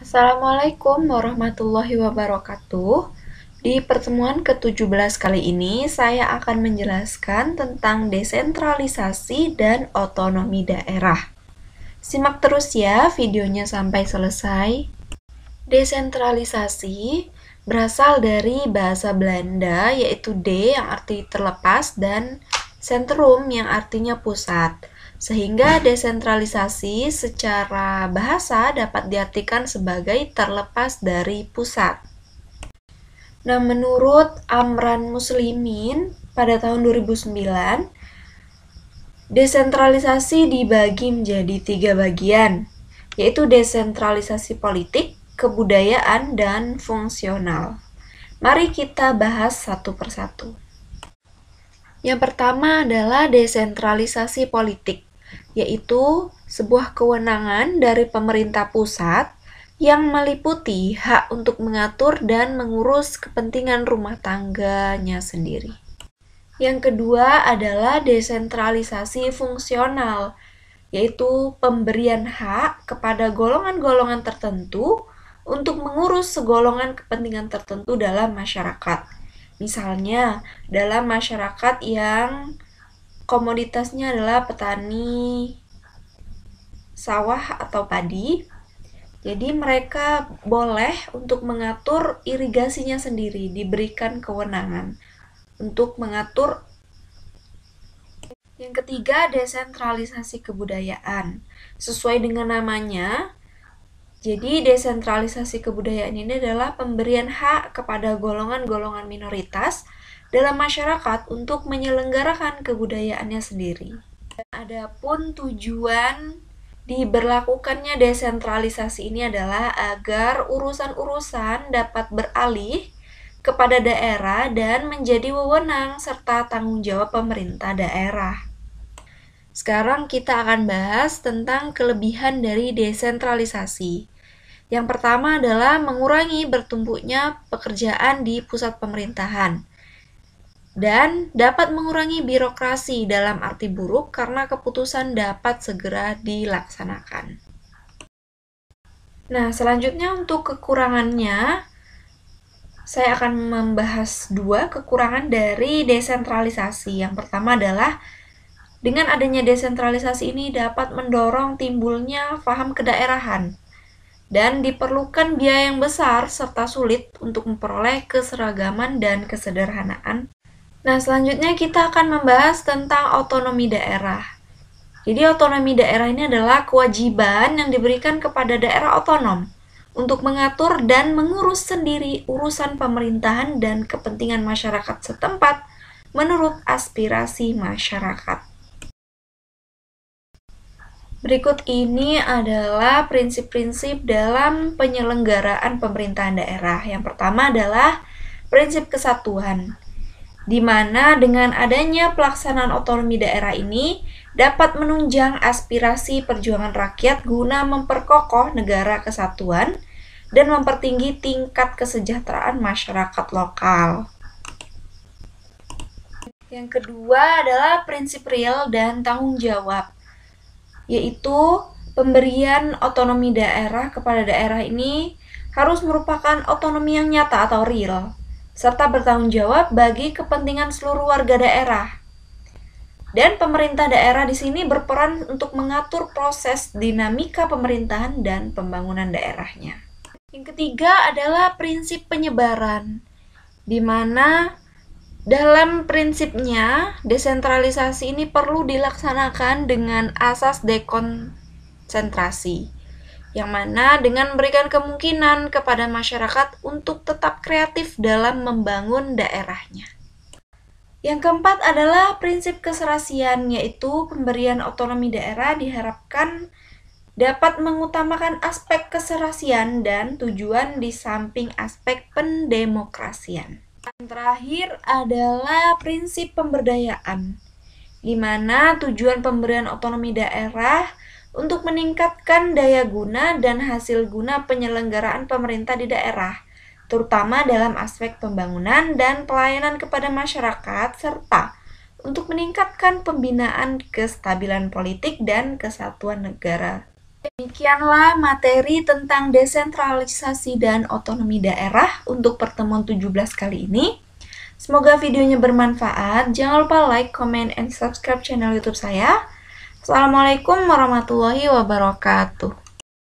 Assalamualaikum warahmatullahi wabarakatuh. Di pertemuan ke-17 kali ini, saya akan menjelaskan tentang desentralisasi dan otonomi daerah. Simak terus ya videonya sampai selesai. Desentralisasi berasal dari bahasa Belanda, yaitu de yang arti terlepas dan sentrum yang artinya pusat. Sehingga desentralisasi secara bahasa dapat diartikan sebagai terlepas dari pusat. Nah, menurut Amran Muslimin pada tahun 2009, desentralisasi dibagi menjadi 3 bagian, yaitu desentralisasi politik, kebudayaan, dan fungsional. Mari kita bahas satu persatu. Yang pertama adalah desentralisasi politik, yaitu sebuah kewenangan dari pemerintah pusat yang meliputi hak untuk mengatur dan mengurus kepentingan rumah tangganya sendiri. Yang kedua adalah desentralisasi fungsional, yaitu pemberian hak kepada golongan-golongan tertentu untuk mengurus segolongan kepentingan tertentu dalam masyarakat. Misalnya, dalam masyarakat yang komoditasnya adalah petani sawah atau padi, jadi mereka boleh untuk mengatur irigasinya sendiri, diberikan kewenangan untuk mengatur. Yang ketiga, desentralisasi kebudayaan. Sesuai dengan namanya, jadi desentralisasi kebudayaan ini adalah pemberian hak kepada golongan-golongan minoritas dalam masyarakat untuk menyelenggarakan kebudayaannya sendiri. Adapun tujuan diberlakukannya desentralisasi ini adalah agar urusan-urusan dapat beralih kepada daerah dan menjadi wewenang serta tanggung jawab pemerintah daerah. Sekarang kita akan bahas tentang kelebihan dari desentralisasi. Yang pertama adalah mengurangi bertumpuknya pekerjaan di pusat pemerintahan dan dapat mengurangi birokrasi dalam arti buruk karena keputusan dapat segera dilaksanakan. Nah, selanjutnya untuk kekurangannya, saya akan membahas 2 kekurangan dari desentralisasi. Yang pertama adalah dengan adanya desentralisasi ini dapat mendorong timbulnya paham kedaerahan dan diperlukan biaya yang besar serta sulit untuk memperoleh keseragaman dan kesederhanaan. Nah, selanjutnya kita akan membahas tentang otonomi daerah. Jadi, otonomi daerah ini adalah kewajiban yang diberikan kepada daerah otonom untuk mengatur dan mengurus sendiri urusan pemerintahan dan kepentingan masyarakat setempat menurut aspirasi masyarakat. Berikut ini adalah prinsip-prinsip dalam penyelenggaraan pemerintahan daerah. Yang pertama adalah prinsip kesatuan, di mana dengan adanya pelaksanaan otonomi daerah ini dapat menunjang aspirasi perjuangan rakyat guna memperkokoh negara kesatuan dan mempertinggi tingkat kesejahteraan masyarakat lokal. Yang kedua adalah prinsip real dan tanggung jawab, yaitu pemberian otonomi daerah kepada daerah ini harus merupakan otonomi yang nyata atau real, serta bertanggung jawab bagi kepentingan seluruh warga daerah. Dan pemerintah daerah di sini berperan untuk mengatur proses dinamika pemerintahan dan pembangunan daerahnya. Yang ketiga adalah prinsip penyebaran, di mana dalam prinsipnya desentralisasi ini perlu dilaksanakan dengan asas dekonsentrasi, yang mana dengan memberikan kemungkinan kepada masyarakat untuk tetap kreatif dalam membangun daerahnya. Yang keempat adalah prinsip keserasian, yaitu pemberian otonomi daerah diharapkan dapat mengutamakan aspek keserasian dan tujuan di samping aspek pendemokrasian. Yang terakhir adalah prinsip pemberdayaan, di mana tujuan pemberian otonomi daerah untuk meningkatkan daya guna dan hasil guna penyelenggaraan pemerintah di daerah, terutama dalam aspek pembangunan dan pelayanan kepada masyarakat, serta untuk meningkatkan pembinaan kestabilan politik dan kesatuan negara Demikianlah materi tentang desentralisasi dan otonomi daerah untuk pertemuan 17 kali ini. Semoga videonya bermanfaat. Jangan lupa like, comment, and subscribe channel YouTube saya. Assalamualaikum warahmatullahi wabarakatuh.